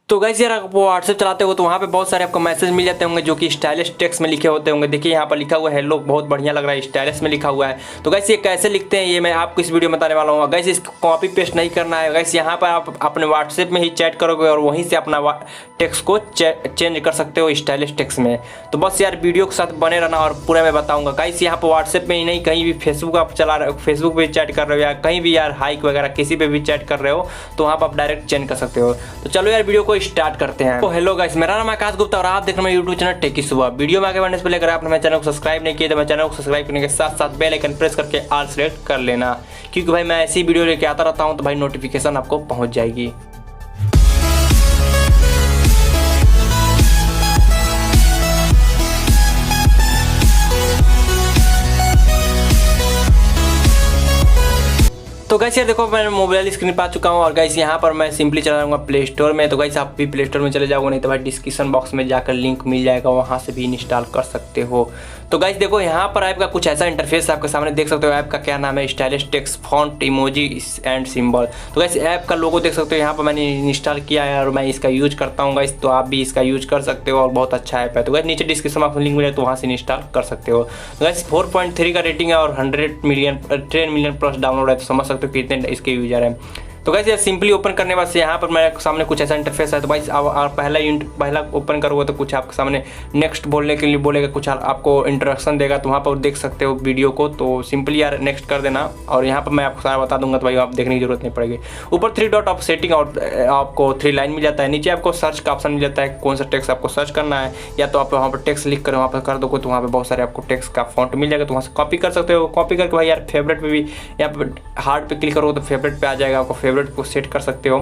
तो गाइस यार आप व्हाट्सएप चलाते हो तो वहाँ पे बहुत सारे आपको मैसेज मिल जाते होंगे जो कि स्टाइलिश टेक्स्ट में लिखे होते होंगे। देखिए यहाँ पर लिखा हुआ है हेलो, बहुत बढ़िया लग रहा है, स्टाइलिश में लिखा हुआ है। तो गाइस ये कैसे लिखते हैं ये मैं आपको इस वीडियो में बताने वाला हूँ। गाइस इसको कॉपी पेस्ट नहीं करना है। गाइस यहाँ पर आप अपने व्हाट्सएप में ही चैट करोगे और वहीं से अपना टेक्स्ट को चेंज कर सकते हो स्टाइलिश टेक्स्ट में। तो बस यार वीडियो के साथ बने रहना और पूरा मैं बताऊँगा। गाइस यहाँ पर व्हाट्सएप में ही नहीं, कहीं भी फेसबुक आप चला रहे हो, फेसबुक पर चैट कर रहे हो या कहीं भी यार हाइक वगैरह किसी पे भी चैट कर रहे हो तो वहाँ पर आप डायरेक्ट चेंज कर सकते हो। तो चलो यार वीडियो को स्टार्ट करते हैं। तो हेलो गाइस, मेरा नाम आकाश गुप्ता और आप देख रहे हैं यूट्यूब चैनल टेकी सुबह। वीडियो में आगे बढ़ने से पहले अगर आपने मेरे चैनल को सब्सक्राइब नहीं किया तो मेरे चैनल को सब्सक्राइब करने के साथ साथ बेल आइकन प्रेस करके ऑल सेलेक्ट कर लेना, क्योंकि भाई मैं ऐसी वीडियो लेके आता रहता हूं तो भाई नोटिफिकेशन आपको पहुंच जाएगी। तो गाइस यार देखो मैं मोबाइल स्क्रीन पर आ चुका हूँ और गाइस यहाँ पर मैं सिंपली चला जाऊँगा प्ले स्टोर में। तो गाइस आप भी प्ले स्टोर में चले जाओगे, नहीं तो भाई डिस्क्रिप्शन बॉक्स में जाकर लिंक मिल जाएगा, वहाँ से भी इंस्टॉल कर सकते हो। तो गाइस देखो यहाँ पर ऐप का कुछ ऐसा इंटरफेस आपके सामने देख सकते हो। ऐप का क्या नाम है, stylish text font emoji and symbol. तो गाइस ऐप का लोगो देख सकते हो, यहाँ पर मैंने इंस्टॉल किया है और मैं इसका यूज करता हूँ गाइस, तो आप भी इसका यूज कर सकते हो और बहुत अच्छा ऐप है। तो गाइस नीचे डिस्क्रिप्शन बॉक्स में लिंक मिले तो वहाँ से इंस्टॉल कर सकते हो। तो गाइस 4.3 का रेटिंग है और 10 मिलियन प्लस डाउनलोड है, तो समझ सकते हो कितने इसके यूजर हैं। तो गाइस ये सिंपली ओपन करने के बाद से यहाँ पर मेरे सामने कुछ ऐसा इंटरफेस है। तो गाइस आप पहला ओपन करोगे तो कुछ आपके सामने नेक्स्ट बोलने के लिए बोलेगा, कुछ आपको इंट्रोडक्शन देगा, तो वहाँ पर देख सकते हो वीडियो को। तो सिंपली यार नेक्स्ट कर देना और यहाँ पर मैं आपको सारा बता दूंगा, तो भाई आप देखने की जरूरत नहीं पड़ेगी। ऊपर 3 डॉट ऑफ सेटिंग और आपको 3 लाइन मिल जाता है। नीचे आपको सर्च का ऑप्शन मिल जाता है, कौन सा टेक्स्ट आपको सर्च करना है, या तो आप वहाँ पर टेक्स्ट लिख कर वहाँ पर कर दोगे तो वहाँ पर बहुत सारे आपको टेक्स्ट का फॉन्ट मिल जाएगा, तो वहाँ से कॉपी कर सकते हो। कॉपी करके भाई यार फेवरेट पे भी यहाँ पर हार्ड पे क्लिक करो तो फेवरेट पे आ जाएगा, आपको फेवरेट को सेट कर सकते हो।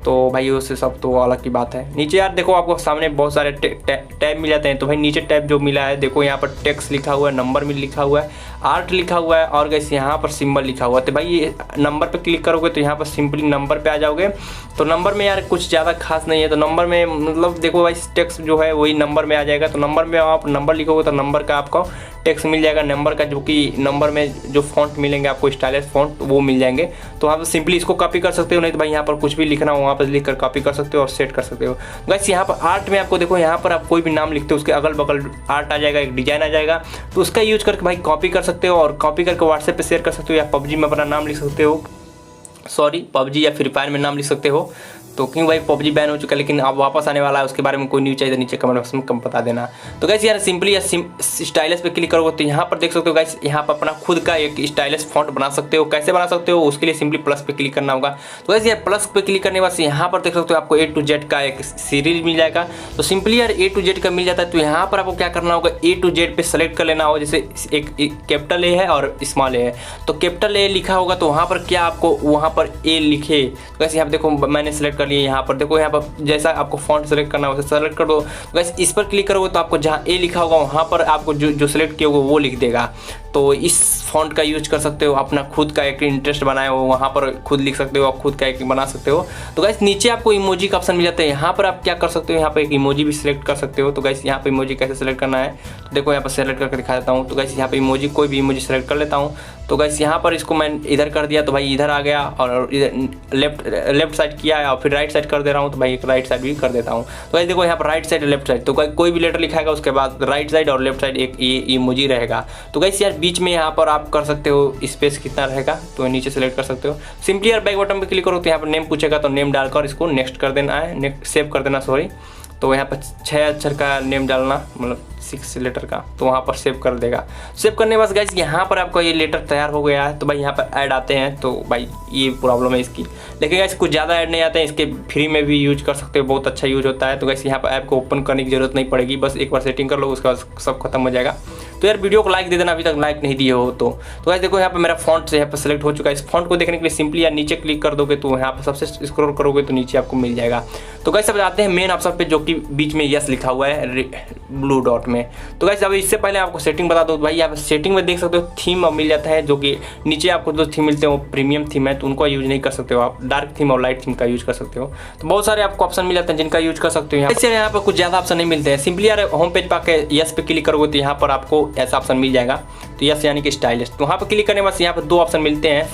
तो भाई उससे सब तो अलग की बात है। नीचे यार देखो आपको सामने बहुत सारे टैब मिल जाते हैं। तो भाई नीचे टैब जो मिला है देखो, यहाँ पर टेक्स्ट लिखा हुआ है, नंबर में लिखा हुआ है, आर्ट लिखा हुआ है और गाइस यहाँ पर सिंबल लिखा हुआ है। तो भाई ये नंबर पे क्लिक करोगे तो यहाँ पर सिंपली नंबर पे आ जाओगे। तो नंबर में यार कुछ ज़्यादा खास नहीं है, तो नंबर में मतलब देखो भाई टेक्स्ट जो है वही नंबर में आ जाएगा। तो नंबर में आप नंबर लिखोगे तो नंबर का आपको टेक्स्ट मिल जाएगा, नंबर का जो कि नंबर में जो फॉन्ट मिलेंगे आपको स्टाइलिश फॉन्ट वो मिल जाएंगे। तो आप सिंपली इसको कॉपी कर सकते हो, नहीं तो भाई यहाँ पर कुछ भी लिखना हो वहाँ पर लिख कर कॉपी कर सकते हो और सेट कर सकते हो। गाइस यहाँ पर आर्ट में आपको देखो, यहाँ पर आप कोई भी नाम लिखते हो उसके अगल बगल आर्ट आ जाएगा, एक डिजाइन आ जाएगा, तो उसका यूज करके भाई कॉपी कर सकते हो और कॉपी करके व्हाट्सएप पे शेयर कर सकते हो, या पबजी में अपना नाम लिख सकते हो, पबजी या फ्री फायर में नाम लिख सकते हो। तो क्यों भाई पबजी बैन हो चुका है लेकिन अब वापस आने वाला है, उसके बारे में कोई न्यूज़ चाहिए तो नीचे कमेंट बॉक्स में कम बता देना। तो गाइस यार सिंपली या स्टाइलिश पे क्लिक करोगे तो यहाँ पर देख सकते हो गाइस, यहाँ पर अपना खुद का एक स्टाइलिश फॉन्ट बना सकते हो। कैसे बना सकते हो उसके लिए सिंपली प्लस पे क्लिक करना होगा। तो गाइस यार प्लस पे क्लिक करने के बाद यहाँ पर देख सकते हो आपको A to Z का एक सीरीज मिल जाएगा। तो सिंपली यार A to Z का मिल जाता है। तो यहाँ पर आपको क्या करना होगा, A to Z पे सेलेक्ट कर लेना होगा। जैसे एक कैपिटल A है और स्मॉल A है, तो कैपिटल A लिखा होगा तो वहाँ पर क्या आपको वहाँ पर A लिखे। तो गाइस यहाँ पर देखो मैंने सेलेक्ट कर लिया, यहाँ पर देखो यहाँ पर जैसा आपको फॉन्ट सेलेक्ट करना होगा सेलेक्ट कर दो। गाइस इस पर क्लिक करोगे तो आपको जहाँ ए लिखा होगा वहाँ पर आपको जो सेलेक्ट किया होगा वो लिख देगा। तो इस फॉन्ट का यूज कर सकते हो, अपना खुद का एक इंटरेस्ट बनाए हो वहाँ पर खुद लिख सकते हो, खुद का एक बना सकते हो। तो गाइस नीचे आपको इमोजी का ऑप्शन मिल जाता है, यहाँ पर आप क्या कर सकते हो, यहाँ पर एक इमोजी भी सिलेक्ट कर सकते हो। तो गाइस यहाँ पे इमोजी कैसे सेलेक्ट करना है तो देखो यहाँ पर सेलेक्ट करके दिखा देता हूँ। तो गाइस यहाँ पे इमोजी कोई भी इमोजी सेलेक्ट कर लेता हूँ। तो गाइस यहाँ पर इसको मैं इधर कर दिया तो भाई इधर आ गया, और इधर लेफ्ट साइड किया है और फिर राइट साइड कर दे रहा हूँ तो भाई एक राइट साइड भी कर देता हूँ। तो गाइस देखो यहाँ पर राइट साइड लेफ्ट साइड, तो कोई भी लेटर लिखाएगा उसके बाद राइट साइड और लेफ्ट साइड एक ये इमोजी रहेगा। तो गाइस यार बीच में यहाँ पर आप कर सकते हो स्पेस कितना रहेगा तो नीचे सेलेक्ट कर सकते हो। सिंपली यार बैक बटन पे क्लिक करो तो यहाँ पर नेम पूछेगा तो नेम डालकर इसको नेक्स्ट कर देना है, सेव कर देना सॉरी। तो यहाँ पर 6 अक्षर का नेम डालना, मतलब 6 लेटर का, तो वहाँ पर सेव कर देगा। सेव करने के बाद गाइस यहाँ पर आपका ये लेटर तैयार हो गया है। तो भाई यहाँ पर ऐड आते हैं, तो भाई ये प्रॉब्लम है इसकी, लेकिन गाइस कुछ ज़्यादा ऐड नहीं आते हैं, इसके फ्री में भी यूज कर सकते हो, बहुत अच्छा यूज होता है। तो गाइस यहाँ पर ऐप को ओपन करने की जरूरत नहीं पड़ेगी, बस एक बार सेटिंग कर लो उसके बाद सब खत्म हो जाएगा। तो यार वीडियो को लाइक दे देना अभी तक लाइक नहीं दिए हो तो। गाइस देखो यहाँ पर मेरा फॉन्ट से यहाँ पर सेलेक्ट हो चुका है। इस फॉन्ट को देखने के लिए सिंपली यार नीचे क्लिक कर दोगे तो यहाँ पर सबसे स्क्रॉल करोगे तो नीचे आपको मिल जाएगा। तो गाइस अब आते हैं मेन ऑप्शन पे जो कि बीच में यस लिखा हुआ है ब्लू डॉट में। तो गाइस अब इससे पहले आपको सेटिंग बता दो, भाई आप सेटिंग में देख सकते हो थीम मिल जाता है, जो कि नीचे आपको जो थीम मिलते हैं वो प्रीमियम थीम है, तो उनको यूज नहीं कर सकते हो आप, डार्क थीम और लाइट थीम का यूज कर सकते हो। तो बहुत सारे आपको ऑप्शन मिल जाते हैं जिनका यूज कर सकते हो। यहाँ पर कुछ ज़्यादा ऑप्शन नहीं मिलते हैं। सिंपली यार होम पेज पर आके यस पे क्लिक करोगे तो यहाँ पर आपको ऐसा ऑप्शन मिल जाएगा, तो यस यानी कि स्टाइलिश। तो वहाँ पर क्लिक करने के बाद यहाँ पर 2 ऑप्शन मिलते हैं,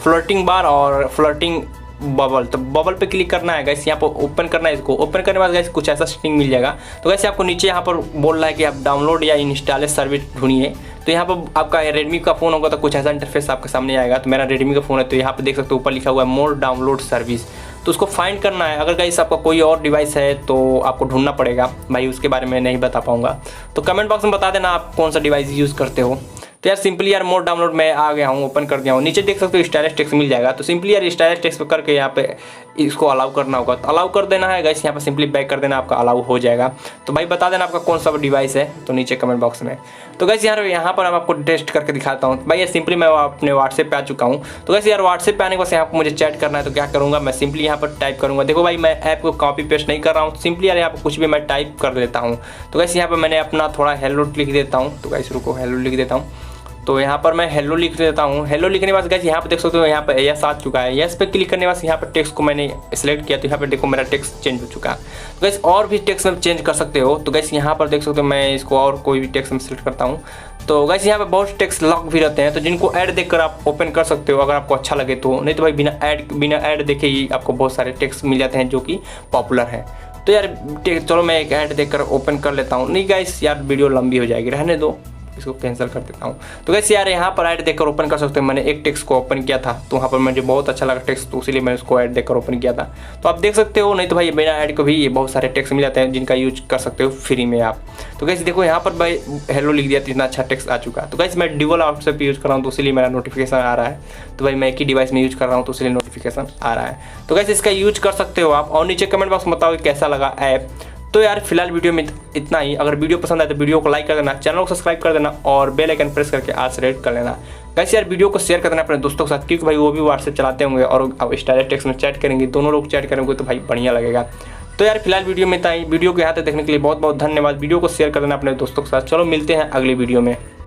फ्लोटिंग बार और फ्लोटिंग बबल, तो बबल पे क्लिक करना है गाइस, यहाँ पर ओपन करना है। इसको ओपन करने के बाद गाइस कुछ ऐसा सेटिंग मिल जाएगा। तो गाइस आपको नीचे यहाँ पर बोल रहा है कि आप डाउनलोड या इंस्टॉलेशन सर्विस ढूंढिए। तो यहाँ पर आपका रेडमी का फ़ोन होगा तो कुछ ऐसा इंटरफेस आपके सामने आएगा। तो मेरा रेडमी का फ़ोन है, तो यहाँ पे देख सकते हो ऊपर लिखा हुआ है मोर डाउनलोड सर्विस, तो उसको फाइंड करना है। अगर गाइस आपका कोई और डिवाइस है तो आपको ढूंढना पड़ेगा भाई, उसके बारे में नहीं बता पाऊंगा। तो कमेंट बॉक्स में बता देना आप कौन सा डिवाइस यूज़ करते हो। तो यार सिंपली यार मोड डाउनलोड में आ गया हूँ, ओपन कर दिया हूँ। नीचे देख सकते हो स्टाइलिश टेक्स्ट मिल जाएगा। तो सिंपली यार स्टाइलिश टेक्स्ट करके यहाँ पे इसको अलाउ करना होगा। तो अलाउ कर देना है गाइस, यहाँ पे सिंपली बैक कर देना, आपका अलाउ हो जाएगा। तो भाई बता देना आपका कौन सा डिवाइस है, तो नीचे कमेंट बॉक्स में। तो गाइस यार यहाँ पर मैं आपको टेस्ट करके दिखाता हूँ। भाई यार सिंपली मैं अपने व्हाट्सएप पे आ चुका हूँ। तो गाइस यार व्हाट्सएप पे आने के बाद यहाँ पर मुझे चैट करना है। तो क्या करूँगा, मैं सिंपली यहाँ पर टाइप करूँगा। देखो भाई मैं ऐप को कॉपी पेस्ट नहीं कर रहा हूँ, सिंपली यार यहाँ पर कुछ भी मैं टाइप कर लेता हूँ। तो गाइस यहाँ पर मैंने अपना थोड़ा हेलो लिख देता हूँ। तो गाइस रुको, हेलो लिख देता हूँ। तो यहाँ पर मैं हेलो लिख देता हूँ। हेलो लिखने के बाद गाइस यहाँ पे देख सकते हो यहाँ पे यस आ चुका है। यस पे क्लिक करने के बाद यहाँ पर टेक्स्ट को मैंने सेलेक्ट किया। तो यहाँ पे देखो मेरा टेक्स्ट चेंज हो चुका है। तो गाइस और भी टेक्स्ट में चेंज कर सकते हो। तो गाइस यहाँ पर देख सकते हो मैं इसको और कोई भी टेक्स्ट में सेलेक्ट करता हूँ। तो गाइस यहाँ पे बहुत टेक्स्ट लॉक भी रहते हैं, तो जिनको ऐड देखकर आप ओपन कर सकते हो अगर आपको अच्छा लगे तो। नहीं तो भाई बिना ऐड देखे ही आपको बहुत सारे टेक्स्ट मिल जाते हैं जो कि पॉपुलर है। तो यार चलो मैं एक ऐड देखकर ओपन कर लेता हूँ। नहीं गाइस यार वीडियो लंबी हो जाएगी, रहने दो, इसको कैंसिल कर देता हूँ। तो गाइस यार यहाँ पर ऐड देखकर ओपन कर सकते हो। मैंने एक टेक्स्ट को ओपन किया था, तो वहाँ पर मुझे बहुत अच्छा लगा टेक्स्ट, तो इसीलिए मैंने उसको ऐड देखकर ओपन किया था। तो आप देख सकते हो। नहीं तो भाई बिना ऐड को भी ये बहुत सारे टेक्स्ट मिल जाते हैं जिनका यूज कर सकते हो फ्री में आप। तो गाइस देखो यहाँ पर भाई हेलो लिख दिया तो इतना अच्छा टेक्स्ट आ चुका। तो गाइस मैं डुअल व्हाट्सएप यूज कर रहा हूँ, तो इसीलिए मेरा नोटिफिकेशन आ रहा है। तो भाई मैं एक ही डिवाइस में यूज कर रहा हूँ, तो इसलिए नोटिफिकेशन आ रहा है। तो गाइस इसका यूज कर सकते हो आप। और नीचे कमेंट बॉक्स में बताओ कैसा लगा ऐप। तो यार फिलहाल वीडियो में इतना ही। अगर वीडियो पसंद आए तो वीडियो को लाइक कर देना, चैनल को सब्सक्राइब कर देना और बेल आइकन प्रेस करके आज से रेड कर लेना। गाइस यार वीडियो को शेयर कर देना अपने दोस्तों के साथ, क्योंकि भाई वो भी व्हाट्सएप चलाते होंगे और अब स्टाइलिश टेक्स्ट में चैट करेंगे, दोनों लोग चैट करेंगे तो भाई बढ़िया लगेगा। तो यार फिलहाल वीडियो में इतना ही। वीडियो को यहाँ तक देखने के लिए बहुत बहुत धन्यवाद। वीडियो को शेयर कर देना अपने दोस्तों के साथ। चलो मिलते हैं अगली वीडियो में।